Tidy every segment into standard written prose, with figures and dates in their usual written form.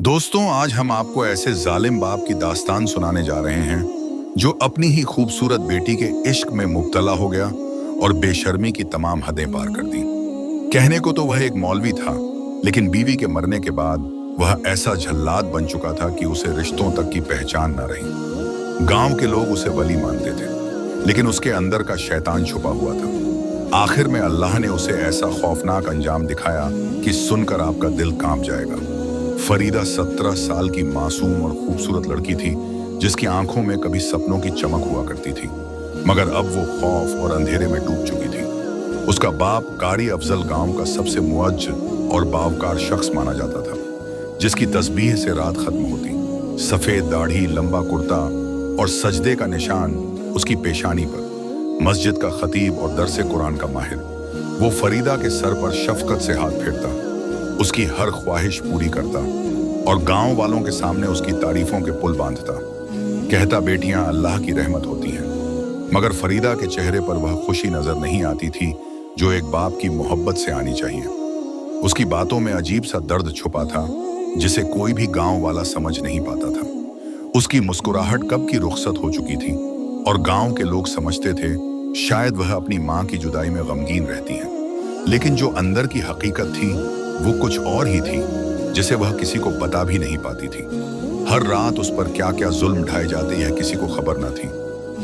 दोस्तों, आज हम आपको ऐसे जालिम बाप की दास्तान सुनाने जा रहे हैं जो अपनी ही खूबसूरत बेटी के इश्क में मुब्तला हो गया और बेशर्मी की तमाम हदें पार कर दी। कहने को तो वह एक मौलवी था, लेकिन बीवी के मरने के बाद वह ऐसा झल्लाद बन चुका था कि उसे रिश्तों तक की पहचान न रही। गांव के लोग उसे वली मानते थे, लेकिन उसके अंदर का शैतान छुपा हुआ था। आखिर में अल्लाह ने उसे ऐसा खौफनाक अंजाम दिखाया कि सुनकर आपका दिल कांप जाएगा। फरीदा 17 साल की मासूम और खूबसूरत लड़की थी, जिसकी आंखों में कभी सपनों की चमक हुआ करती थी, मगर अब वो खौफ और अंधेरे में डूब चुकी थी। उसका बाप कारी अफजल गांव का सबसे मुअज्जल और बावकार शख्स माना जाता था, जिसकी तस्बीह से रात खत्म होती। सफेद दाढ़ी, लंबा कुर्ता और सजदे का निशान उसकी पेशानी पर। मस्जिद का खतीब और दरसे कुरान का माहिर, वो फरीदा के सर पर शफकत से हाथ फेरता, उसकी हर ख्वाहिश पूरी करता और गांव वालों के सामने उसकी तारीफों के पुल बांधता। कहता, बेटियां अल्लाह की रहमत होती हैं। मगर फरीदा के चेहरे पर वह खुशी नजर नहीं आती थी जो एक बाप की मोहब्बत से आनी चाहिए। उसकी बातों में अजीब सा दर्द छुपा था, जिसे कोई भी गांव वाला समझ नहीं पाता था। उसकी मुस्कुराहट कब की रुखसत हो चुकी थी और गांव के लोग समझते थे शायद वह अपनी मां की जुदाई में गमगीन रहती है, लेकिन जो अंदर की हकीकत थी वो कुछ और ही थी, जिसे वह किसी को बता भी नहीं पाती थी। हर रात उस पर क्या क्या जुल्म ढाए जाते यह किसी को खबर न थी।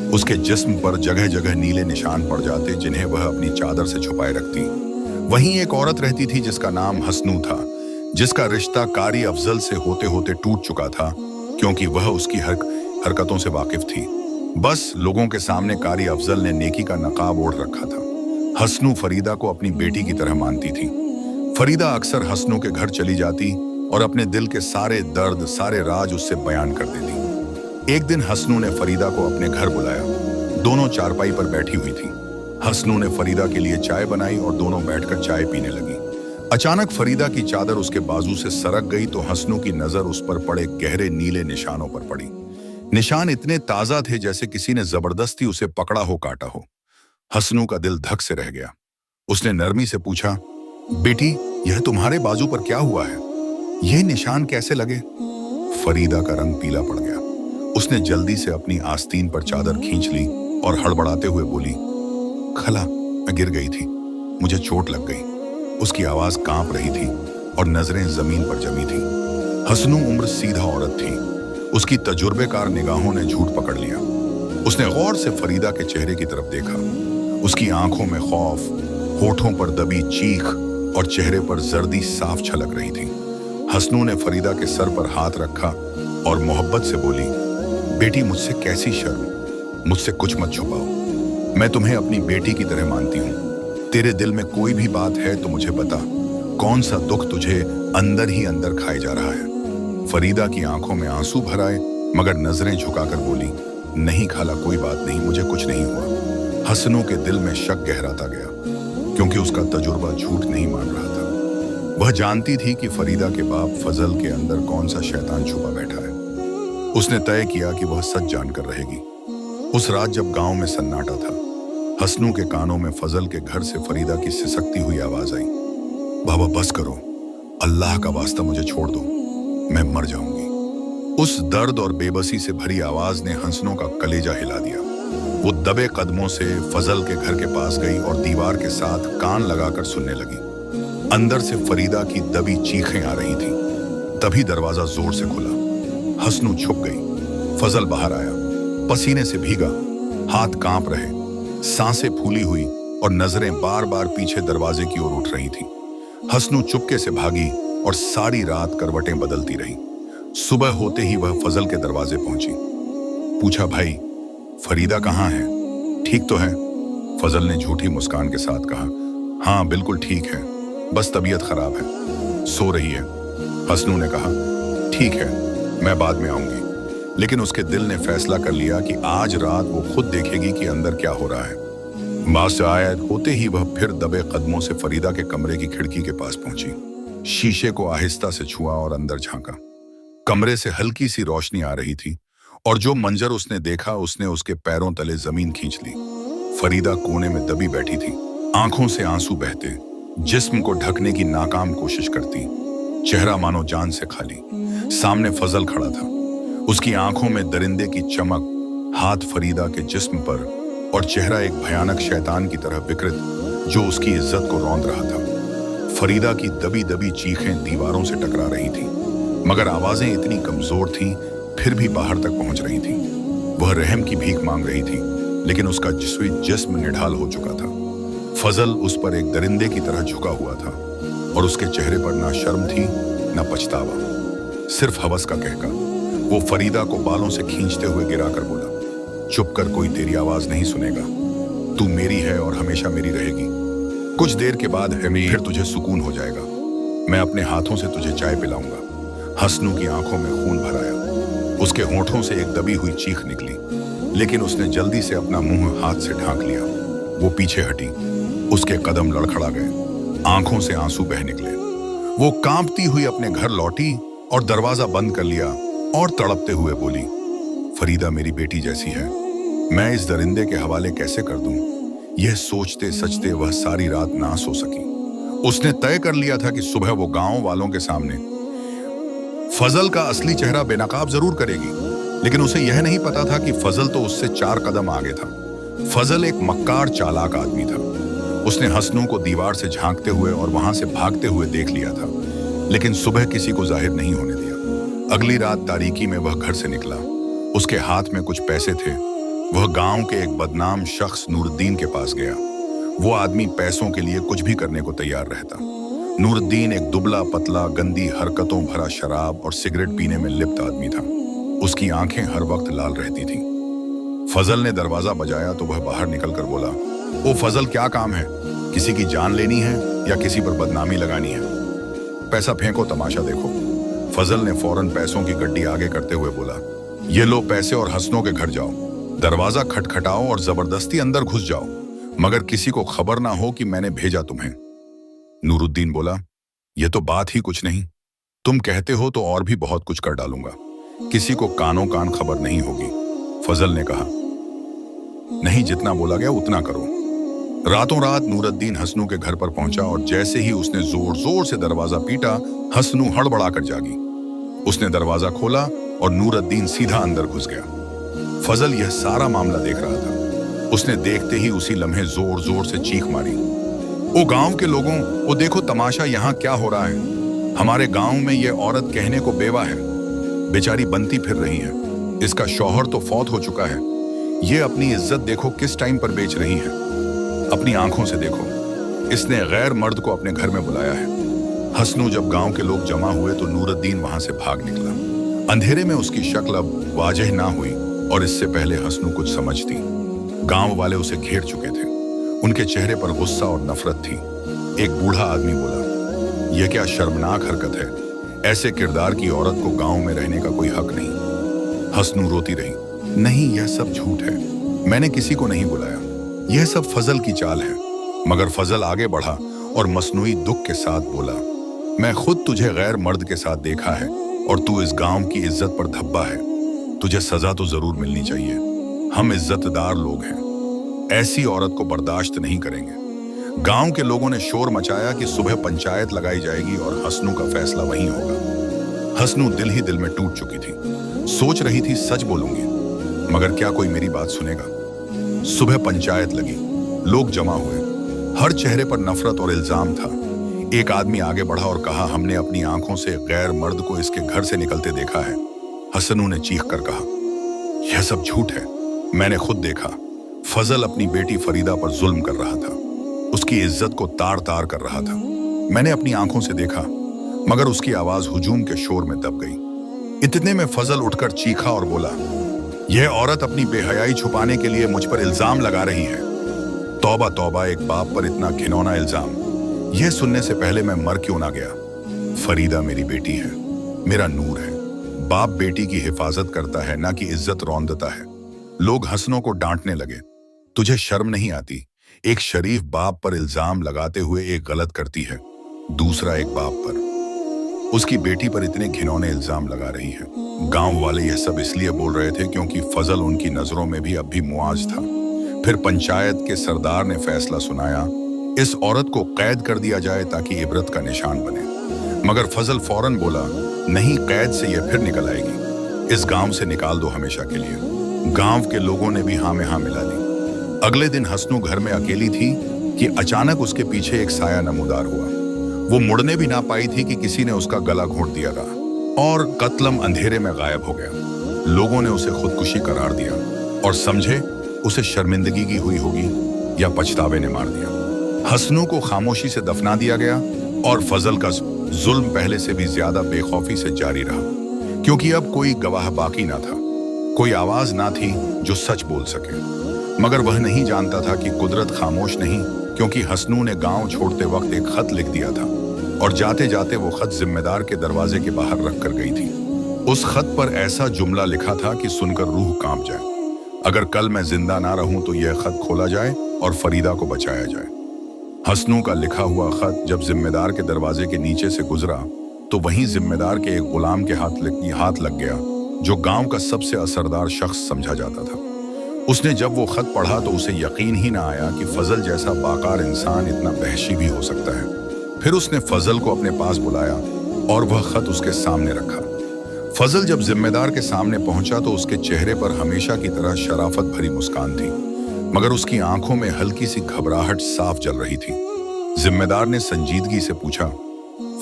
उसके जिस्म पर जगह जगह नीले निशान पड़ जाते, जिन्हें वह अपनी चादर से छुपाए रखती। वहीं एक औरत रहती थी जिसका नाम हसनू था, जिसका रिश्ता कारी अफजल से होते होते टूट चुका था, क्योंकि वह उसकी हरकतों से वाकिफ थी। बस लोगों के सामने कारी अफजल ने नेकी का नकाब ओढ़ रखा था। हसनू फरीदा को अपनी बेटी की तरह मानती थी। फरीदा अक्सर हसनू के घर चली जाती और अपने दिल के सारे दर्द, सारे राज उससे बयान कर देती। एक दिन हसनू ने फरीदा को अपने घर बुलाया। दोनों चारपाई पर बैठी हुई थी। हसनू ने फरीदा के लिए चाय बनाई और दोनों बैठकर चाय पीने लगी। अचानक फरीदा की चादर उसके बाजू से सरक गई तो हसनू की नजर उस पर पड़े गहरे नीले निशानों पर पड़ी। निशान इतने ताजा थे जैसे किसी ने जबरदस्ती उसे पकड़ा हो, काटा हो। हसनू का दिल धक से रह गया। उसने नरमी से पूछा, बेटी, यह तुम्हारे बाजू पर क्या हुआ है? ये निशान कैसे लगे? फरीदा का रंग पीला पड़ गया। उसने जल्दी से अपनी आस्तीन पर चादर खींच ली और हड़बड़ाते हुए बोली, खला, मैं गिर गई थी, मुझे चोट लग गई। उसकी आवाज कांप रही थी और नजरें जमीन पर जमी थी। हसनू उम्र सीधा औरत थी। उसकी तजुर्बेकार निगाहों ने झूठ पकड़ लिया। उसने गौर से फरीदा के चेहरे की तरफ देखा। उसकी आंखों में खौफ, होठों पर दबी चीख और चेहरे पर जर्दी साफ छलक रही थी। हसनू ने फरीदा के सर पर हाथ रखा और मोहब्बत से बोली, बेटी, मुझसे कैसी शर्म, मुझसे कुछ मत छुपाओ। मैं तुम्हें अपनी बेटी की तरह मानती हूँ। तेरे दिल में कोई भी बात है तो मुझे बता, कौन सा दुख तुझे अंदर ही अंदर खाए जा रहा है? फरीदा की आंखों में आंसू भर आए, मगर नजरें झुकाकर बोली, नहीं खाला, कोई बात नहीं, मुझे कुछ नहीं हुआ। हसनू के दिल में शक गहराता गया, क्योंकि उसका तजुर्बा झूठ नहीं मान रहा था। वह जानती थी कि फरीदा के बाप फजल के अंदर कौन सा शैतान छुपा बैठा है। उसने तय किया कि वह सच जानकर रहेगी। उस रात जब गांव में सन्नाटा था, हसनू के कानों में फजल के घर से फरीदा की सिसकती हुई आवाज आई, बाबा बस करो, अल्लाह का वास्ता मुझे छोड़ दो, मैं मर जाऊंगी। उस दर्द और बेबसी से भरी आवाज ने हसनू का कलेजा हिला दिया। वो दबे कदमों से फजल के घर के पास गई और दीवार के साथ कान लगाकर सुनने लगी। अंदर से फरीदा की दबी चीखें आ रही थीं। तभी दरवाजा जोर से खुला। हसनू छुप गई। फजल बाहर आया, पसीने से भीगा, हाथ कांप रहे, सांसें फूली हुई और नजरें बार बार पीछे दरवाजे की ओर उठ रही थीं। हसनू चुपके से भागी और सारी रात करवटें बदलती रही। सुबह होते ही वह फजल के दरवाजे पहुंची। पूछा, भाई, फरीदा कहाँ है? ठीक तो है? फजल ने झूठी मुस्कान के साथ कहा, हाँ बिल्कुल ठीक है, बस तबीयत खराब है, सो रही है। हसनू ने कहा, ठीक है, मैं बाद में आऊंगी। लेकिन उसके दिल ने फैसला कर लिया कि आज रात वो खुद देखेगी कि अंदर क्या हो रहा है। बासायद होते ही वह फिर दबे कदमों से फरीदा के कमरे की खिड़की के पास पहुंची। शीशे को आहिस्ता से छुआ और अंदर झांका। कमरे से हल्की सी रोशनी आ रही थी और जो मंजर उसने देखा उसने उसके पैरों तले जमीन खींच ली। फरीदा कोने में दबी बैठी थी, आंखों से आंसू बहते, जिस्म को ढकने की नाकाम कोशिश करती। चेहरा मानो जान से खाली। सामने फजल खड़ा था, उसकी आंखों में दरिंदे की चमक, हाथ फरीदा के जिस्म पर और चेहरा एक भयानक शैतान की तरह विकृत जो उसकी इज्जत को रौंद रहा था। फरीदा की दबी दबी चीखें दीवारों से टकरा रही थीं, मगर आवाजें इतनी कमजोर थीं फिर भी बाहर तक पहुंच रही थीं। वह रहम की भीख मांग रही थी, लेकिन उसका जिस्म निढाल हो चुका था। फजल उस पर एक दरिंदे की तरह झुका हुआ था और उसके चेहरे पर ना शर्म थी ना पछतावा, सिर्फ हवस का कहका। वो फरीदा को बालों से खींचते हुए गिराकर बोला, चुप कर, कोई तेरी आवाज नहीं सुनेगा। तू मेरी है और हमेशा मेरी रहेगी। कुछ देर के बाद फिर तुझे सुकून हो जाएगा। मैं अपने हाथों से तुझे चाय पिलाऊंगा। हसनू की आंखों में खून भर आया। उसके होठों से एक दबी हुई चीख निकली, लेकिन उसने जल्दी से अपना मुंह हाथ से ढांक लिया। वो पीछे हटी, उसके कदम लड़खड़ा गए, आंखों से आंसू बह निकले। वो कांपती हुई अपने घर लौटी और दरवाजा बंद कर लिया और तड़पते हुए बोली, फरीदा मेरी बेटी जैसी है, मैं इस दरिंदे के हवाले कैसे कर दूं? यह सोचते सचते वह सारी रात ना सो सकी। उसने तय कर लिया था कि सुबह वो गांव वालों के सामने फजल का असली चेहरा बेनकाब जरूर करेगी, लेकिन उसे यह नहीं पता था कि फजल तो उससे 4 कदम आगे था। फजल एक मक्कार चालाक आदमी था। उसने हसनू को दीवार से झांकते हुए और वहां से भागते हुए देख लिया था, लेकिन सुबह किसी को जाहिर नहीं होने दिया। अगली रात तारीकी में वह घर से निकला। उसके हाथ में कुछ पैसे थे। वह गांव के एक बदनाम शख्स नूरुद्दीन के पास गया। वो आदमी पैसों के लिए कुछ भी करने को तैयार रहता। नूरुद्दीन एक दुबला पतला, गंदी हरकतों भरा शराब और सिगरेट पीने में लिप्त आदमी था। उसकी आंखें हर वक्त लाल रहती थीं। फजल ने दरवाजा बजाया तो वह बाहर निकलकर बोला, ओ फजल, क्या काम है? किसी की जान लेनी है या किसी पर बदनामी लगानी है? पैसा फेंको, तमाशा देखो। फजल ने फौरन पैसों की गड्डी आगे करते हुए बोला, ये लो पैसे और हसनों के घर जाओ। दरवाजा खटखटाओ और जबरदस्ती अंदर घुस जाओ, मगर किसी को खबर ना हो कि मैंने भेजा तुम्हें। नूरुद्दीन बोला, यह तो बात ही कुछ नहीं। तुम कहते हो तो और भी बहुत कुछ कर डालूंगा। किसी को कानों कान खबर नहीं होगी। फजल ने कहा, नहीं, जितना बोला गया उतना करो। रातों रात नूरुद्दीन हसनू के घर पर पहुंचा और जैसे ही उसने जोर जोर से दरवाजा पीटा, हसनू हड़बड़ाकर जागी। उसने दरवाजा खोला और नूरुद्दीन सीधा अंदर घुस गया। फजल यह सारा मामला देख रहा था। उसने देखते ही उसी लम्हे जोर जोर से चीख मारी, ओ गांव के लोगों, ओ देखो तमाशा यहाँ क्या हो रहा है। हमारे गांव में यह औरत कहने को बेवा है, बेचारी बनती फिर रही है। इसका शौहर तो फौत हो चुका है। ये अपनी इज्जत देखो किस टाइम पर बेच रही है। अपनी आंखों से देखो, इसने गैर मर्द को अपने घर में बुलाया है। हसनू जब गांव के लोग जमा हुए तो नूरुद्दीन वहां से भाग निकला। अंधेरे में उसकी शक्ल अब वाजह ना हुई और इससे पहले हसनू कुछ समझती। गांव वाले उसे घेर चुके थे। उनके चेहरे पर गुस्सा और नफरत थी। एक बूढ़ा आदमी बोला, यह क्या शर्मनाक हरकत है। ऐसे किरदार की औरत को गांव में रहने का कोई हक नहीं। हसनू रोती रही, नहीं, यह सब झूठ है। मैंने किसी को नहीं बुलाया। यह सब फजल की चाल है। मगर फजल आगे बढ़ा और मसनूई दुख के साथ बोला, मैं खुद तुझे गैर मर्द के साथ देखा है और तू इस गांव की इज्जत पर धब्बा है। तुझे सजा तो जरूर मिलनी चाहिए। हम इज्जतदार लोग हैं, ऐसी औरत को बर्दाश्त नहीं करेंगे। गांव के लोगों ने शोर मचाया कि सुबह पंचायत लगाई जाएगी और हसनू का फैसला वहीं होगा। हसनू दिल ही दिल में टूट चुकी थी। सोच रही थी सच बोलूंगी, मगर क्या कोई मेरी बात सुनेगा। सुबह पंचायत लगी, लोग जमा हुए। हर चेहरे पर नफरत और इल्जाम था। एक आदमी आगे बढ़ा और कहा, हमने अपनी आंखों से गैर मर्द को इसके घर से निकलते देखा है। हसनू ने चीख कर कहा, यह सब झूठ है। मैंने खुद देखा। फजल अपनी बेटी फरीदा पर जुल्म कर रहा था, उसकी इज्जत को तार तार कर रहा था। मैंने अपनी आंखों से देखा, मगर उसकी आवाज हुजूम के शोर में दब गई। इतने में फजल उठकर चीखा और बोला, यह औरत अपनी बेहयाई छुपाने के लिए मुझ पर इल्जाम लगा रही है। तौबा तौबा, एक बाप पर इतना घिनौना इल्जाम। यह सुनने से पहले मैं मर क्यों ना गया। फरीदा मेरी बेटी है, मेरा नूर है। बाप बेटी की हिफाजत करता है, ना कि इज्जत रौंदता है। लोग हसनों को डांटने लगे, तुझे शर्म नहीं आती? एक शरीफ बाप पर इल्जाम लगाते हुए एक गलत करती है, दूसरा एक बाप पर, उसकी बेटी पर इतने घिनौने इल्जाम लगा रही है। गांव वाले यह सब इसलिए बोल रहे थे क्योंकि फजल उनकी नजरों में भी अब भी मुआज था। फिर पंचायत के सरदार ने फैसला सुनाया, इस औरत को कैद कर दिया जाए ताकि इबरत का निशान बने। मगर फजल फौरन बोला, नहीं, कैद से यह फिर निकल आएगी, इस गांव से निकाल दो हमेशा के लिए। गांव के लोगों ने भी हाँ में हाँ मिला दी। अगले दिन हसनू घर में अकेली थी कि अचानक उसके पीछे एक साया नमूदार हुआ। वो मुड़ने भी ना पाई थी कि किसी ने उसका गला घोंट दिया था और कत्लम अंधेरे में गायब हो गया। लोगों ने उसे खुदकुशी करार दिया और समझे उसे शर्मिंदगी की हुई होगी या पछतावे ने मार दिया। हसनू को खामोशी से दफना दिया गया और फजल का जुल्म पहले से भी ज्यादा बेखौफी से जारी रहा, क्योंकि अब कोई गवाह बाकी ना था, कोई आवाज ना थी जो सच बोल सके। मगर वह नहीं जानता था कि कुदरत खामोश नहीं, क्योंकि हसनू ने गांव छोड़ते वक्त एक खत लिख दिया था और जाते जाते वो खत जिम्मेदार के दरवाजे के बाहर रख कर गई थी। उस खत पर ऐसा जुमला लिखा था कि सुनकर रूह कांप जाए। अगर कल मैं जिंदा ना रहूं तो यह खत खोला जाए और फरीदा को बचाया जाए। हसनू का लिखा हुआ खत जब जिम्मेदार के दरवाजे के नीचे से गुजरा तो वहीं जिम्मेदार के एक गुलाम के हाथ लग गया, जो गांव का सबसे असरदार शख्स समझा जाता था। उसने जब वो खत पढ़ा तो उसे यकीन ही ना आया कि फजल जैसा बाकार इंसान इतना वहशी भी हो सकता है। फिर उसने फजल को अपने पास बुलाया और वह खत उसके सामने रखा। फजल जब जिम्मेदार के सामने पहुंचा तो उसके चेहरे पर हमेशा की तरह शराफत भरी मुस्कान थी, मगर उसकी आंखों में हल्की सी घबराहट साफ जल रही थी। जिम्मेदार ने संजीदगी से पूछा,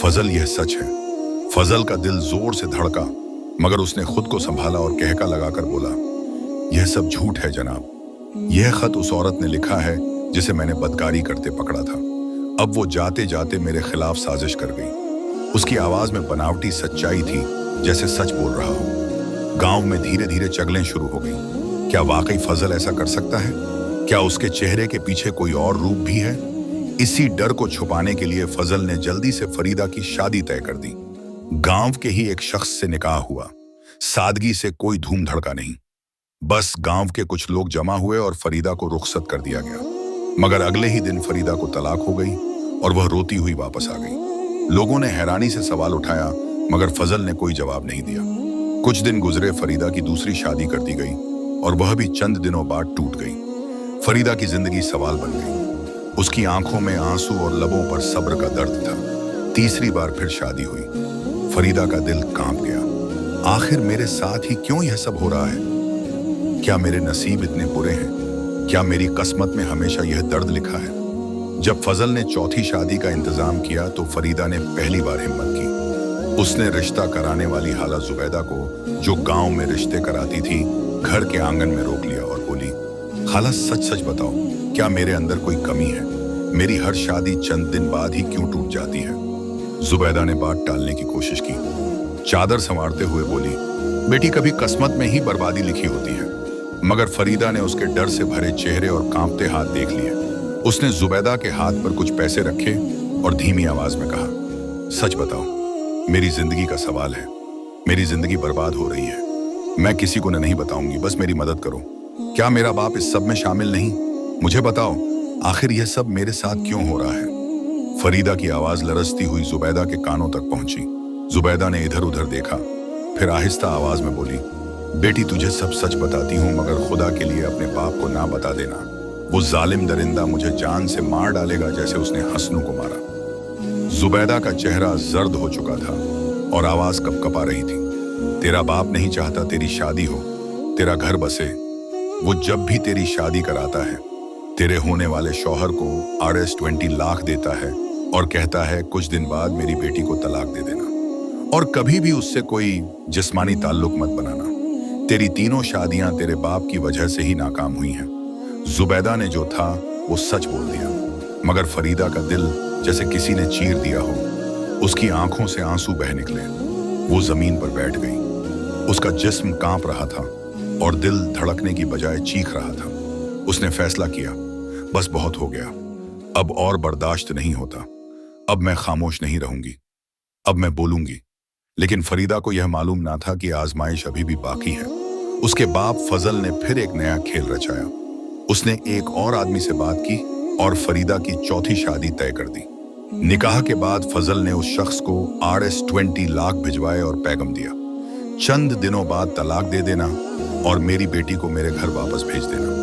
फजल यह सच है? फजल का दिल जोर से धड़का, मगर उसने खुद को संभाला और कहका लगाकर बोला, यह सब झूठ है जनाब। यह खत उस औरत ने लिखा है जिसे मैंने बदकारी करते पकड़ा था। अब वो जाते जाते मेरे खिलाफ साजिश कर गई। उसकी आवाज में बनावटी सच्चाई थी, जैसे सच बोल रहा हो। गांव में धीरे धीरे चगलें शुरू हो गई। क्या वाकई फजल ऐसा कर सकता है? क्या उसके चेहरे के पीछे कोई और रूप भी है? इसी डर को छुपाने के लिए फजल ने जल्दी से फरीदा की शादी तय कर दी। गांव के ही एक शख्स से निकाह हुआ। सादगी से, कोई धूम धड़का नहीं। बस गांव के कुछ लोग जमा हुए और फरीदा को रुखसत कर दिया गया। मगर अगले ही दिन फरीदा को तलाक हो गई और वह रोती हुई वापस आ गई। लोगों ने हैरानी से सवाल उठाया, मगर फजल ने कोई जवाब नहीं दिया। कुछ दिन गुजरे, फरीदा की दूसरी शादी कर दी गई और वह भी चंद दिनों बाद टूट गई। फरीदा की जिंदगी सवाल बन गई। उसकी आंखों में आंसू और लबों पर सब्र का दर्द था। तीसरी बार फिर शादी हुई। फरीदा का दिल कांप गया। आखिर मेरे साथ ही क्यों यह सब हो रहा है? क्या मेरे नसीब इतने बुरे हैं? क्या मेरी किस्मत में हमेशा यह दर्द लिखा है? जब फजल ने चौथी शादी का इंतजाम किया तो फरीदा ने पहली बार हिम्मत की। उसने रिश्ता कराने वाली हाला जुबैदा को, जो गांव में रिश्ते कराती थी, घर के आंगन में रोक लिया और बोली, खाला सच सच बताओ, क्या मेरे अंदर कोई कमी है? मेरी हर शादी चंद दिन बाद ही क्यों टूट जाती है? जुबैदा ने बात टालने की कोशिश की। चादर संवारते हुए बोली, बेटी, कभी किस्मत में ही बर्बादी लिखी होती है। मगर फरीदा ने उसके डर से भरे चेहरे और कांपते हाथ देख लिए। उसने जुबैदा के हाथ पर कुछ पैसे रखे और धीमी आवाज में कहा, सच बताओ, मेरी जिंदगी का सवाल है। मेरी जिंदगी बर्बाद हो रही है। मैं किसी को नहीं बताऊंगी, बस मेरी मदद करो। क्या मेरा बाप इस सब में शामिल नहीं? मुझे बताओ, आखिर यह सब मेरे साथ क्यों हो रहा है? फरीदा की आवाज लरजती हुई जुबैदा के कानों तक पहुंची। जुबैदा ने इधर उधर देखा, फिर आहिस्ता आवाज में बोली, बेटी, तुझे सब सच बताती हूँ, मगर खुदा के लिए अपने बाप को ना बता देना। वो जालिम दरिंदा मुझे जान से मार डालेगा, जैसे उसने हसनू को मारा। जुबैदा का चेहरा जर्द हो चुका था और आवाज कपकपा रही थी। तेरा बाप नहीं चाहता तेरी शादी हो, तेरा घर बसे। वो जब भी तेरी शादी कराता है, तेरे होने वाले शौहर को RS20 लाख देता है और कहता है कुछ दिन बाद मेरी बेटी को तलाक दे देना और कभी भी उससे कोई जिस्मानी ताल्लुक मत बनाना। तेरी तीनों शादियां तेरे बाप की वजह से ही नाकाम हुई हैं। जुबैदा ने जो था वो सच बोल दिया, मगर फरीदा का दिल जैसे किसी ने चीर दिया हो। उसकी आंखों से आंसू बह निकले। वो जमीन पर बैठ गई। उसका जिस्म कांप रहा था और दिल धड़कने की बजाय चीख रहा था। उसने फैसला किया, बस बहुत हो गया, अब और बर्दाश्त नहीं होता। अब मैं खामोश नहीं रहूंगी, अब मैं बोलूंगी। लेकिन फरीदा को यह मालूम ना था कि आजमाइश अभी भी बाकी है। उसके बाप फजल ने फिर एक नया खेल रचाया। उसने एक और आदमी से बात की और फरीदा की चौथी शादी तय कर दी। निकाह के बाद फजल ने उस शख्स को RS20 लाख भिजवाए और पैगम दिया, चंद दिनों बाद तलाक दे देना और मेरी बेटी को मेरे घर वापस भेज देना।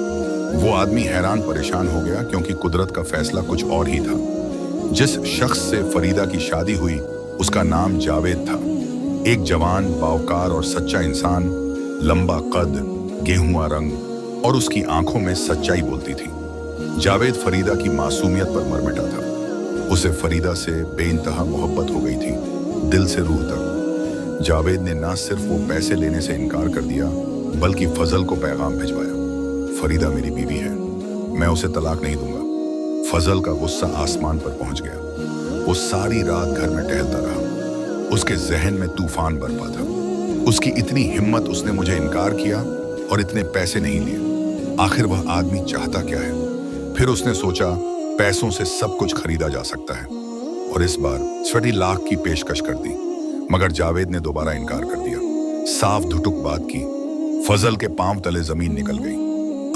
वो आदमी हैरान परेशान हो गया, क्योंकि कुदरत का फैसला कुछ और ही था। जिस शख्स से फरीदा की शादी हुई उसका नाम जावेद था। एक जवान, बावकार और सच्चा इंसान, लंबा कद, गेहुआ रंग और उसकी आंखों में सच्चाई बोलती थी। जावेद फरीदा की मासूमियत पर मरमिटा था। उसे फरीदा से बेइंतहा मोहब्बत हो गई थी, दिल से रूह तक। जावेद ने न सिर्फ वो पैसे लेने से इनकार कर दिया, बल्कि फजल को पैगाम भिजवाया, फरीदा मेरी बीवी है, मैं उसे तलाक नहीं दूंगा। फजल का गुस्सा आसमान पर पहुंच गया। वो सारी रात घर में टहलता रहा। उसके जहन में तूफान बरपा था। उसकी इतनी हिम्मत, उसने मुझे इनकार किया और इतने पैसे नहीं लिए। आखिर वह आदमी चाहता क्या है? फिर उसने सोचा, पैसों से सब कुछ खरीदा जा सकता है, और इस बार 20 लाख की पेशकश कर दी। मगर जावेद ने दोबारा इनकार कर दिया, साफ धुटुक बात की। फजल के पांव तले जमीन निकल गई।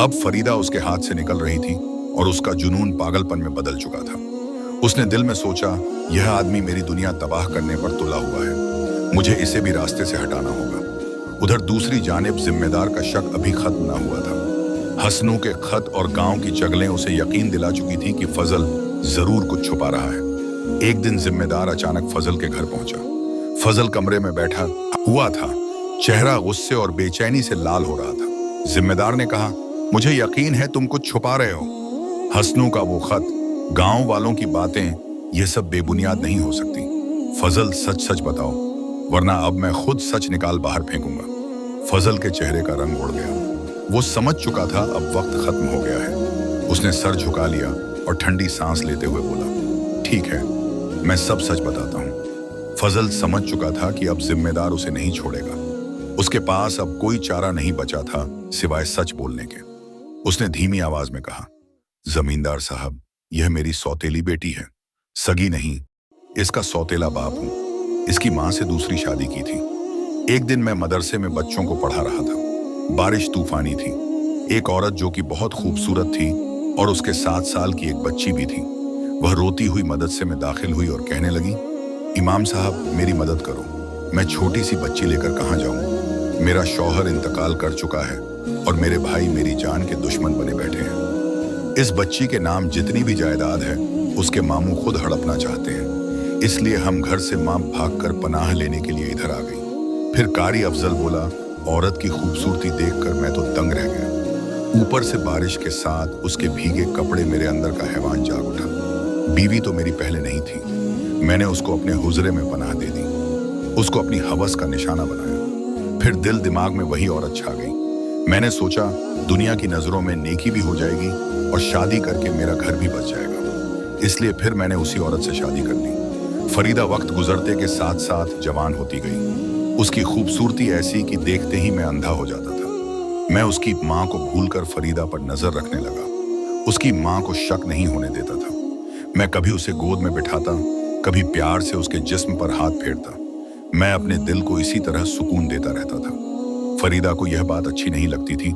अब फरीदा उसके हाथ से निकल रही थी और उसका जुनून पागलपन में बदल चुका था। उसने दिल में सोचा, यह आदमी मेरी दुनिया तबाह करने पर तुला हुआ है, मुझे इसे भी रास्ते से हटाना होगा। उधर दूसरी जानिब जिम्मेदार का शक अभी खत्म ना हुआ था। हसनू के खत और गांव की चगलें उसे यकीन दिला चुकी थी कि फजल जरूर कुछ छुपा रहा है। एक दिन जिम्मेदार अचानक फजल के घर पहुंचा। फजल कमरे में बैठा हुआ था, चेहरा गुस्से और बेचैनी से लाल हो रहा था। जिम्मेदार ने कहा, मुझे यकीन है तुम कुछ छुपा रहे हो। हसनू का वो खत, गांव वालों की बातें, ये सब बेबुनियाद नहीं हो सकती। फजल सच सच बताओ, वरना अब मैं खुद सच निकाल बाहर फेंकूंगा। फजल के चेहरे का रंग उड़ गया। वो समझ चुका था अब वक्त खत्म हो गया है। उसने सर झुका लिया और ठंडी सांस लेते हुए बोला, ठीक है, मैं सब सच बताता हूँ। फजल समझ चुका था कि अब जिम्मेदार उसे नहीं छोड़ेगा। उसके पास अब कोई चारा नहीं बचा था सिवाय सच बोलने के। उसने धीमी आवाज में कहा, जमींदार साहब, यह मेरी सौतेली बेटी है, सगी नहीं। इसका सौतेला बाप हूं। इसकी मां से दूसरी शादी की थी। एक दिन मैं मदरसे में बच्चों को पढ़ा रहा था। बारिश तूफानी थी। एक औरत जो कि बहुत खूबसूरत थी और उसके 7 साल की एक बच्ची भी थी, वह रोती हुई मदरसे में दाखिल हुई और कहने लगी, इमाम साहब मेरी मदद करो, मैं छोटी सी बच्ची लेकर कहाँ जाऊं? मेरा शौहर इंतकाल कर चुका है और मेरे भाई मेरी जान के दुश्मन बने बैठे हैं। इस बच्ची के नाम जितनी भी जायदाद है उसके मामू खुद हड़पना चाहते हैं, इसलिए हम घर से मां भागकर पनाह लेने के लिए इधर आ गई। फिर कारी अफजल बोला, औरत की खूबसूरती देखकर मैं तो दंग रह गया। ऊपर से बारिश के साथ उसके भीगे कपड़े, मेरे अंदर का हैवान जाग उठा। बीवी तो मेरी पहले नहीं थी। मैंने उसको अपने हुजरे में पनाह दे दी, उसको अपनी हवस का निशाना बनाया। फिर दिल दिमाग में वही औरत छा गई। मैंने सोचा, दुनिया की नजरों में नेकी भी हो जाएगी और शादी करके मेरा घर भी बच जाएगा। इसलिए फिर मैंने उसी औरत से शादी कर ली। फरीदा वक्त गुजरते के साथ साथ जवान होती गई। उसकी खूबसूरती ऐसी कि देखते ही मैं अंधा हो जाता था। मैं उसकी माँ को भूलकर फरीदा पर नजर रखने लगा। उसकी माँ को शक नहीं होने देता था। मैं कभी उसे गोद में बिठाता, कभी प्यार से उसके जिस्म पर हाथ फेरता। मैं अपने दिल को इसी तरह सुकून देता रहता था। फरीदा को यह बात अच्छी नहीं लगती थी,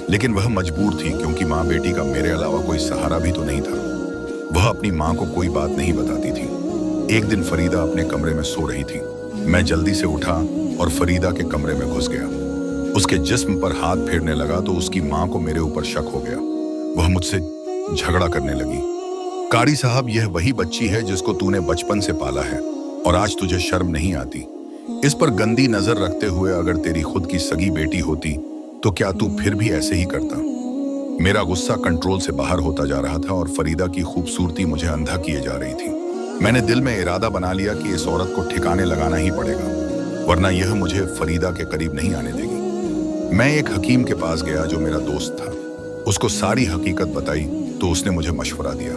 लेकिन वह मजबूर थी, क्योंकि माँ बेटी का मेरे अलावा कोई सहारा भी तो नहीं था। वह अपनी माँ को कोई बात नहीं बताती थी। एक दिन फरीदा अपने कमरे में सो रही थी। मैं जल्दी से उठा और फरीदा के कमरे में घुस गया। उसके जिस्म पर हाथ फेरने लगा तो उसकी माँ को मेरे ऊपर शक हो गया। वह मुझसे झगड़ा करने लगी, कारी साहब, यह वही बच्ची है जिसको तूने बचपन से पाला है और आज तुझे शर्म नहीं आती? इस पर गंदी नजर रखते हुए अगर तेरी खुद की सगी बेटी होती तो क्या तू फिर भी ऐसे ही करता? मेरा गुस्सा कंट्रोल से बाहर होता जा रहा था और फरीदा की खूबसूरती मुझे अंधा किए जा रही थी। मैंने दिल में इरादा बना लिया कि इस औरत को ठिकाने लगाना ही पड़ेगा, वरना यह मुझे फरीदा के करीब नहीं आने देगी। मैं एक हकीम के पास गया जो मेरा दोस्त था। उसको सारी हकीकत बताई तो उसने मुझे मशवरा दिया,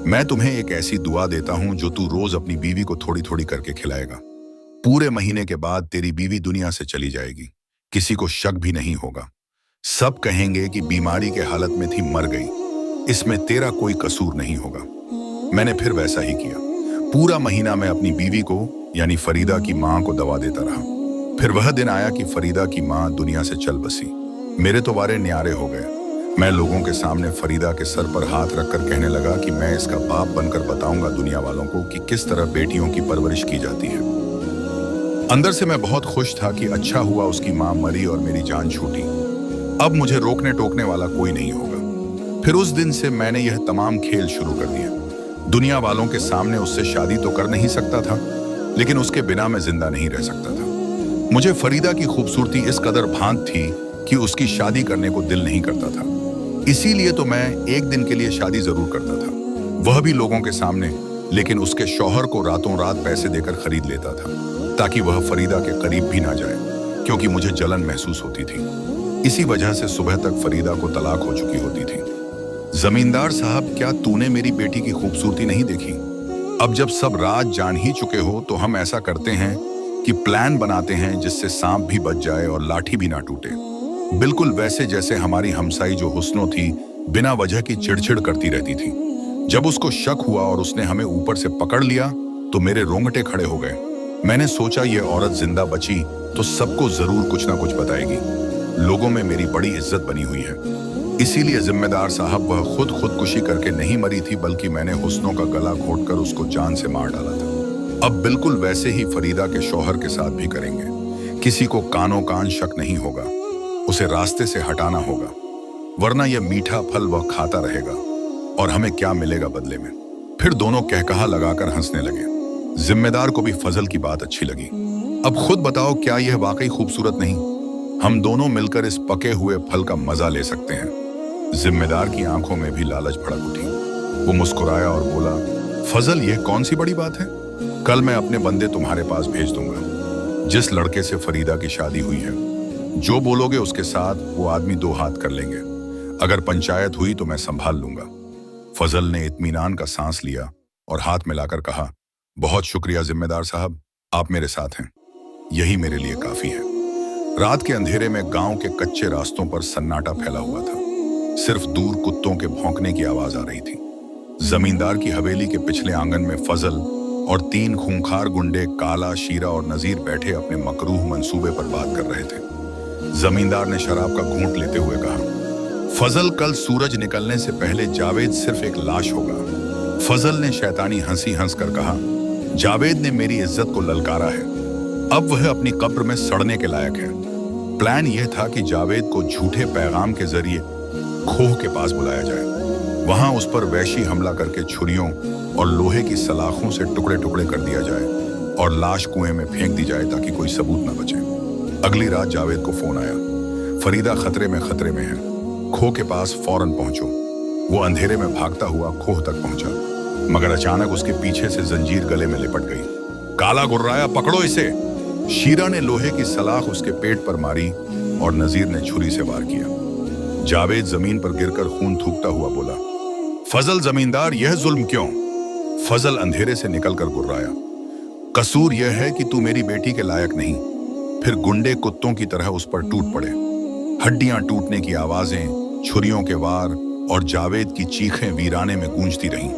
मैं तुम्हें एक ऐसी दुआ देता हूं जो तू रोज अपनी बीवी को थोड़ी थोड़ी करके खिलाएगा। पूरे महीने के बाद तेरी बीवी दुनिया से चली जाएगी। किसी को शक भी नहीं होगा। सब कहेंगे कि बीमारी के हालत में थी, मर गई। इसमें तेरा कोई कसूर नहीं होगा। मैंने फिर वैसा ही किया। पूरा महीना मैं अपनी बीवी को यानी फरीदा की माँ को दवा देता रहा। फिर वह दिन आया कि फरीदा की माँ दुनिया से चल बसी। मेरे तो वारे न्यारे हो गए। मैं लोगों के सामने फरीदा के सर पर हाथ रखकर कहने लगा कि मैं इसका बाप बनकर बताऊंगा दुनिया वालों को कि किस तरह बेटियों की परवरिश की जाती है। अंदर से मैं बहुत खुश था कि अच्छा हुआ उसकी माँ मरी और मेरी जान छूटी। अब मुझे रोकने टोकने वाला कोई नहीं होगा। फिर उस दिन से मैंने यह तमाम खेल शुरू कर दिए। दुनिया वालों के सामने उससे शादी तो कर नहीं सकता था, लेकिन उसके बिना मैं जिंदा नहीं रह सकता था। मुझे फरीदा की खूबसूरती इस कदर भांत थी कि उसकी शादी करने को दिल नहीं करता था। इसीलिए तो मैं एक दिन के लिए शादी जरूर करता था, वह भी लोगों के सामने, लेकिन उसके शौहर को रातों रात पैसे देकर खरीद लेता था ताकि वह फरीदा के करीब भी ना जाए, क्योंकि मुझे जलन महसूस होती थी। इसी वजह से सुबह तक फरीदा को तलाक हो चुकी होती थी। जमींदार साहब, क्या तूने मेरी बेटी की खूबसूरती नहीं देखी? अब जब सब राज जान ही चुके हो तो हम ऐसा करते हैं कि प्लान बनाते हैं जिससे सांप भी बच जाए और लाठी भी ना टूटे। बिल्कुल वैसे जैसे हमारी हमसाई जो हुस्नो थी, बिना वजह की चिड़चिड़ करती रहती थी। जब उसको शक हुआ और उसने हमें ऊपर से पकड़ लिया तो मेरे रोंगटे खड़े हो गए। मैंने सोचा ये औरत जिंदा बची तो सबको जरूर कुछ ना कुछ बताएगी। लोगों में मेरी बड़ी इज्जत बनी हुई है। इसीलिए जिम्मेदार साहब, वह खुदकुशी करके नहीं मरी थी, बल्कि मैंने हुस्नों का गला घोंटकर उसको जान से मार डाला था। अब बिल्कुल वैसे ही फरीदा के शौहर के साथ भी करेंगे। किसी को कानों कान शक नहीं होगा, उसे रास्ते से हटाना होगा, वरना यह मीठा फल वह खाता रहेगा और हमें क्या मिलेगा बदले में। फिर दोनों कहकहा लगाकर हंसने लगे। जिम्मेदार को भी फजल की बात अच्छी लगी। अब खुद बताओ, क्या यह वाकई खूबसूरत नहीं? हम दोनों मिलकर इस पके हुए फल का मजा ले सकते हैं। जिम्मेदार की आंखों में भी लालच भड़क उठी। वो मुस्कुराया और बोला, फजल, यह कौन सी बड़ी बात है? कल मैं अपने बंदे तुम्हारे पास भेज दूंगा, जिस लड़के से फरीदा की शादी हुई है। जो बोलोगे उसके साथ वो आदमी 2 हाथ कर लेंगे। अगर पंचायत हुई तो मैं संभाल लूंगा। फजल ने इत्मीनान का सांस लिया और हाथ मिलाकर कहा, बहुत शुक्रिया जिम्मेदार साहब, आप मेरे साथ हैं, यही मेरे लिए काफी है। रात के अंधेरे में गांव के कच्चे रास्तों पर सन्नाटा फैला हुआ था। सिर्फ दूर कुत्तों के भौंकने की आवाज आ रही थी। जमींदार की हवेली के पिछले आंगन में फजल और 3 खूंखार गुंडे काला, शीरा और नजीर बैठे अपने मकरूह मंसूबे पर बात कर रहे थे। जमींदार ने शराब का घूंट लेते हुए कहा, फजल, कल सूरज निकलने से पहले जावेद सिर्फ एक लाश होगा। फजल ने शैतानी हंसी हंसकर कहा, जावेद ने मेरी इज्जत को ललकारा है, अब वह अपनी कब्र में सड़ने के लायक है। प्लान यह था कि जावेद को झूठे पैगाम के जरिए खोह के पास बुलाया जाए, वहां उस पर वैशी हमला करके छुरियों और लोहे की सलाखों से टुकड़े टुकड़े कर दिया जाए और लाश कुएं में फेंक दी जाए ताकि कोई सबूत न बचे। अगली रात जावेद को फोन आया, फरीदा खतरे में है, खोह के पास फौरन पहुंचो। वो अंधेरे में भागता हुआ खोह तक पहुंचा, मगर अचानक उसके पीछे से जंजीर गले में लिपट गई। काला गुर्राया, पकड़ो इसे। शीरा ने लोहे की सलाख उसके पेट पर मारी और नजीर ने छुरी से वार किया। जावेद जमीन पर गिरकर खून थूकता हुआ बोला, फजल जमींदार, यह जुल्म क्यों? फजल अंधेरे से निकलकर गुर्राया, कसूर यह है कि तू मेरी बेटी के लायक नहीं। फिर गुंडे कुत्तों की तरह उस पर टूट पड़े। हड्डियां टूटने की आवाजें, छुरियों के वार और जावेद की चीखें वीराने में गूंजती रहीं,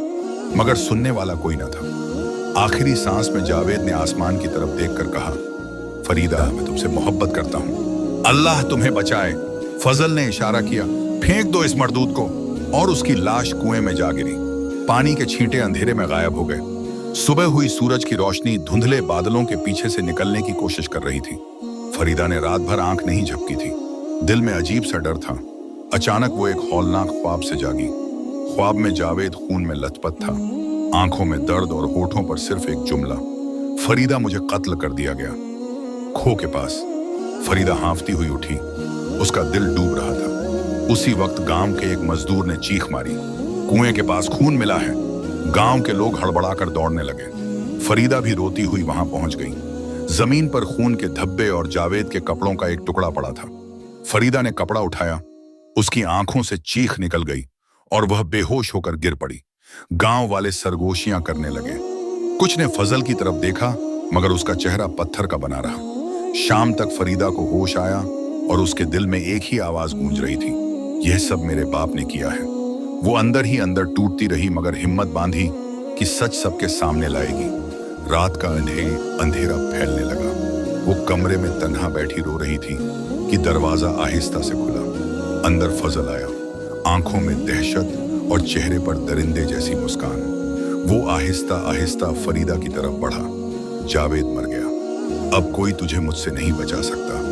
मगर सुनने वाला कोई न था। आखिरी सांस में जावेद ने आसमान की तरफ देखकर कहा, फरीदा, मैं तुमसे मोहब्बत करता हूं, अल्लाह तुम्हें बचाए। फजल ने इशारा किया, फेंक दो इस मरदूद को, और उसकी लाश कुएं में जा गिरी। पानी के छींटे अंधेरे में गायब हो गए। सुबह हुई सूरज की रोशनी धुंधले बादलों के पीछे से निकलने की कोशिश कर रही थी। फरीदा ने रात भर आंख नहीं झपकी थी। दिल में अजीब सा डर था। अचानक वो एक हौलनाक ख्वाब से जागी। ख्वाब में जावेद खून में लथपथ था, आंखों में दर्द और होठों पर सिर्फ एक जुमला, फरीदा, मुझे कत्ल कर दिया गया। खो के पास। फरीदा हाँफती हुई उठी, उसका दिल डूब रहा था। उसी वक्त गांव के एक मजदूर ने चीख मारी, कुएं के पास खून मिला है। गांव के लोग हड़बड़ाकर दौड़ने लगे। फरीदा भी रोती हुई वहां पहुंच गई। जमीन पर खून के धब्बे और जावेद के कपड़ों का एक टुकड़ा पड़ा था। फरीदा ने कपड़ा उठाया, उसकी आंखों से चीख निकल गई और वह बेहोश होकर गिर पड़ी। गांव वाले सरगोशियां करने लगे। कुछ ने फजल की तरफ देखा, मगर उसका चेहरा पत्थर का बना रहा। शाम तक फरीदा को होश आया और उसके दिल में एक ही आवाज गूंज रही थी, यह सब मेरे बाप ने किया है। वो अंदर ही अंदर टूटती रही, मगर हिम्मत बांधी कि सच सबके सामने लाएगी। रात का अंधेरा फैलने लगा। वो कमरे में तन्हा बैठी रो रही थी कि दरवाजा आहिस्ता से खुला। अंदर फजल आया, आंखों में दहशत और चेहरे पर दरिंदे जैसी मुस्कान। वो आहिस्ता आहिस्ता फरीदा की तरफ बढ़ा। जावेद मर गया, अब कोई तुझे मुझसे नहीं बचा सकता,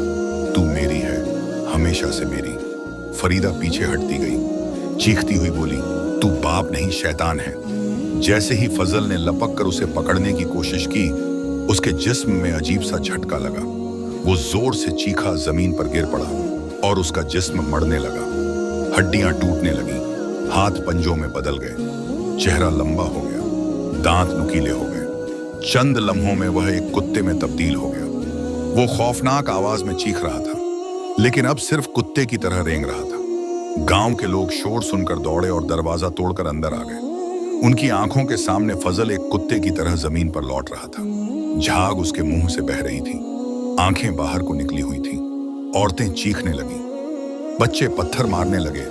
तू मेरी है, हमेशा से मेरी। फरीदा पीछे हटती गई, चीखती हुई बोली, तू बाप नहीं शैतान है। जैसे ही फजल ने लपक कर उसे पकड़ने की कोशिश की, उसके जिस्म में अजीब सा झटका लगा। वो जोर से चीखा, जमीन पर गिर पड़ा और उसका जिस्म मरने लगा। हड्डियां टूटने लगी, हाथ पंजों में बदल गए, चेहरा लंबा हो गया, दांत नुकीले हो गए। चंद लम्हों में वह एक कुत्ते में तब्दील हो गया। वो खौफनाक आवाज में चीख रहा था, लेकिन अब सिर्फ कुत्ते की तरह रेंग रहा था। गांव के लोग शोर सुनकर दौड़े और दरवाजा तोड़कर अंदर आ गए। उनकी आंखों के सामने फजल एक कुत्ते की तरह जमीन पर लौट रहा था। झाग उसके मुंह से बह रही थी, आंखें बाहर को निकली हुई थी। औरतें चीखने लगी, बच्चे पत्थर मारने लगे,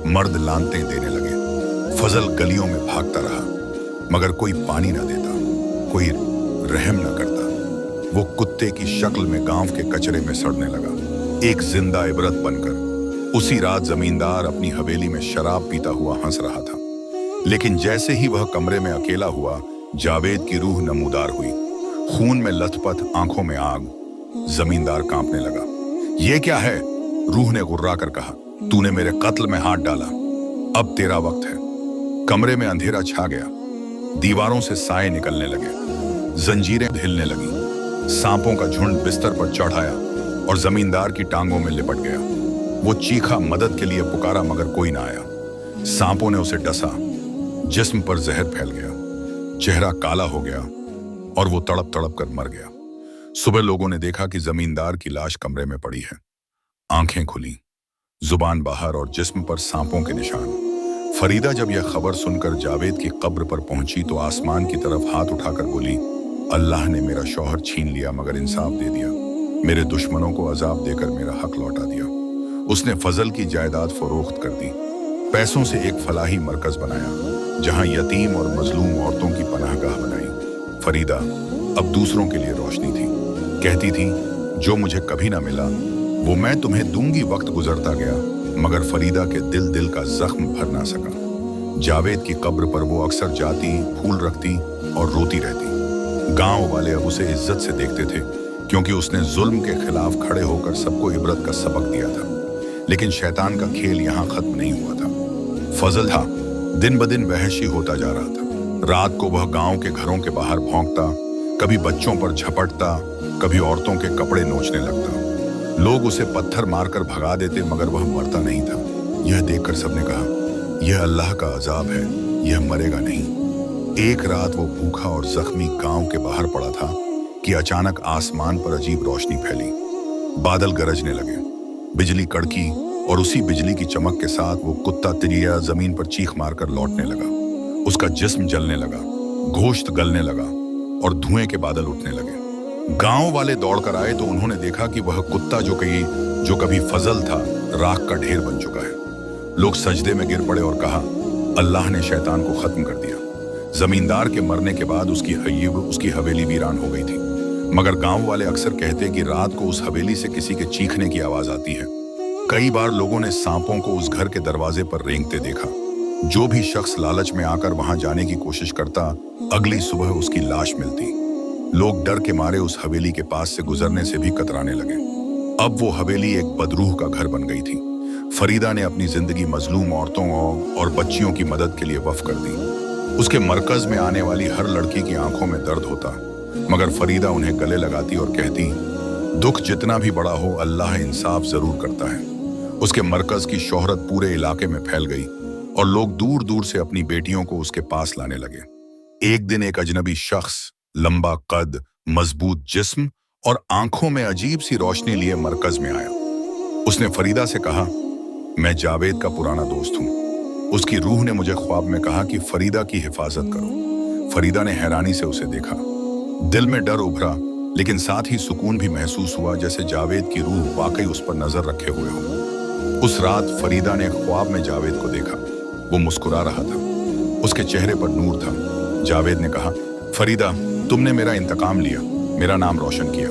मर्द लानतें देने लगे। फजल गलियों में भागता रहा, मगर कोई पानी ना देता, कोई रहम ना करता। वो कुत्ते की शक्ल में गांव के कचरे में सड़ने लगा, एक जिंदा इबरत बनकर। उसी रात जमींदार अपनी हवेली में शराब पीता हुआ हंस रहा था, लेकिन जैसे ही वह कमरे में अकेला हुआ, जावेद की रूह नमूदार हुई। खून में लथपथ, आंखों में आग। जमींदार कांपने लगा। ये क्या है? रूह ने गुर्रा कर कहा, तूने मेरे कत्ल में हाथ डाला, अब तेरा वक्त है। कमरे में अंधेरा छा गया, दीवारों से साए निकलने लगे, जंजीरें हिलने लगी। सांपों का झुंड बिस्तर पर चढ़ आया और जमींदार की टांगों में लिपट गया। वो चीखा, मदद के लिए पुकारा, मगर कोई ना आया। सांपों ने उसे डसा, जिस्म पर जहर फैल गया, चेहरा काला हो गया और वो तड़प तड़प कर मर गया। सुबह लोगों ने देखा कि जमींदार की लाश कमरे में पड़ी है, आंखें खुली, जुबान बाहर और जिस्म पर सांपों के निशान। फरीदा जब यह खबर सुनकर जावेद की कब्र पर पहुंची तो आसमान की तरफ हाथ उठाकर बोली, अल्लाह ने मेरा शौहर छीन लिया मगर इंसाफ दे दिया, मेरे दुश्मनों को अजाब देकर मेरा हक लौटा दिया। उसने फजल की जायदाद फरोख्त कर दी, पैसों से एक फलाही मरकज बनाया जहां यतीम और मजलूम औरतों की पनाहगाह बनाई। फरीदा अब दूसरों के लिए रोशनी थी, कहती थी, जो मुझे कभी ना मिला वो मैं तुम्हें दूंगी। वक्त गुजरता गया, मगर फरीदा के दिल का जख्म भर ना सका। जावेद की कब्र पर वो अक्सर जाती, फूल रखती और रोती रहती। गांव वाले अब उसे इज्जत से देखते थे, क्योंकि उसने जुल्म के खिलाफ खड़े होकर सबको इबरत का सबक दिया था। लेकिन शैतान का खेल यहाँ खत्म नहीं हुआ था। फजल था, दिन ब दिन वहशी होता जा रहा था। रात को वह गांव के घरों के बाहर भौंकता, कभी बच्चों पर झपटता, कभी औरतों के कपड़े नोचने लगता। लोग उसे पत्थर मारकर भगा देते, मगर वह मरता नहीं था। यह देखकर सबने कहा, यह अल्लाह का अजाब है, यह मरेगा नहीं। एक रात वो भूखा और जख्मी गांव के बाहर पड़ा था कि अचानक आसमान पर अजीब रोशनी फैली। बादल गरजने लगे, बिजली कड़की और उसी बिजली की चमक के साथ वो कुत्ता तिरिया जमीन पर चीख मारकर लौटने लगा। उसका जिस्म जलने लगा, गोश्त गलने लगा और धुएं के बादल उठने लगे। गांव वाले दौड़कर आए तो उन्होंने देखा कि वह कुत्ता जो कभी फजल था, राख का ढेर बन चुका है। लोग सजदे में गिर पड़े और कहा, अल्लाह ने शैतान को खत्म कर दिया। जमींदार के मरने के बाद उसकी हवेली वीरान हो गई थी, मगर गांव वाले अक्सर कहते कि रात को उस हवेली से किसी के चीखने की आवाज आती है। कई बार लोगों ने सांपों को उस घर के दरवाजे पर रेंगते देखा। जो भी शख्स लालच में आकर वहां जाने की कोशिश करता, अगली सुबह उसकी लाश मिलती। लोग डर के मारे उस हवेली के पास से गुजरने से भी कतराने लगे। अब वो हवेली एक बदरूह का घर बन गई थी। फरीदा ने अपनी जिंदगी मजलूम औरतों और बच्चियों की मदद के लिए वक्फ कर दी। उसके मरकज में आने वाली हर लड़की की आंखों में दर्द होता, मगर फरीदा उन्हें गले लगाती और कहती, दुख जितना भी बड़ा हो, अल्लाह इंसाफ जरूर करता है। उसके मरकज की शोहरत पूरे इलाके में फैल गई और लोग दूर दूर से अपनी बेटियों को उसके पास लाने लगे। एक दिन एक अजनबी शख्स, लंबा कद, मजबूत जिस्म और आंखों में अजीब सी रोशनी लिए मरकज में आया। उसने फरीदा से कहा, मैं जावेद का पुराना दोस्त हूं। उसकी रूह ने मुझे ख्वाब में कहा कि फरीदा की हिफाजत करो। फरीदा ने हैरानी से उसे देखा। दिल में डर उभरा, लेकिन साथ ही सुकून भी महसूस हुआ, जैसे जावेद की रूह वाकई उस पर नजर रखे हुए हो। उस रात फरीदा ने ख्वाब में जावेद को देखा। वो मुस्कुरा रहा था, उसके चेहरे पर नूर था। जावेद ने कहा, फरीदा, तुमने मेरा इंतकाम लिया, मेरा नाम रोशन किया।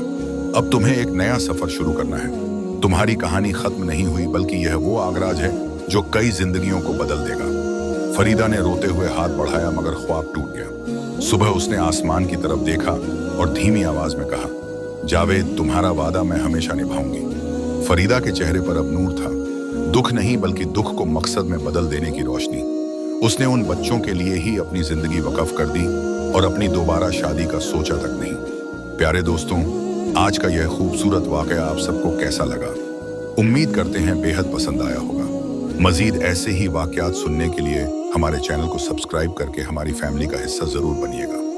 अब तुम्हें एक नया सफर शुरू करना है। तुम्हारी कहानी खत्म नहीं हुई, बल्कि यह वो आगराज है जो कई जिंदगियों को बदल देगा। फरीदा ने रोते हुए हाथ बढ़ाया, मगर ख्वाब टूट गया। सुबह उसने आसमान की तरफ देखा और धीमी आवाज में कहा, जावेद, तुम्हारा वादा मैं हमेशा निभाऊंगी। फरीदा के चेहरे पर अब नूर था, दुख नहीं बल्कि दुख को मकसद में बदल देने की रोशनी। उसने उन बच्चों के लिए ही अपनी जिंदगी वक्फ कर दी और अपनी दोबारा शादी का सोचा तक नहीं। प्यारे दोस्तों, आज का यह खूबसूरत वाकया आप सबको कैसा लगा? उम्मीद करते हैं बेहद पसंद आया होगा। मजीद ऐसे ही वाकयात सुनने के लिए हमारे चैनल को सब्सक्राइब करके हमारी फैमिली का हिस्सा जरूर बनिएगा।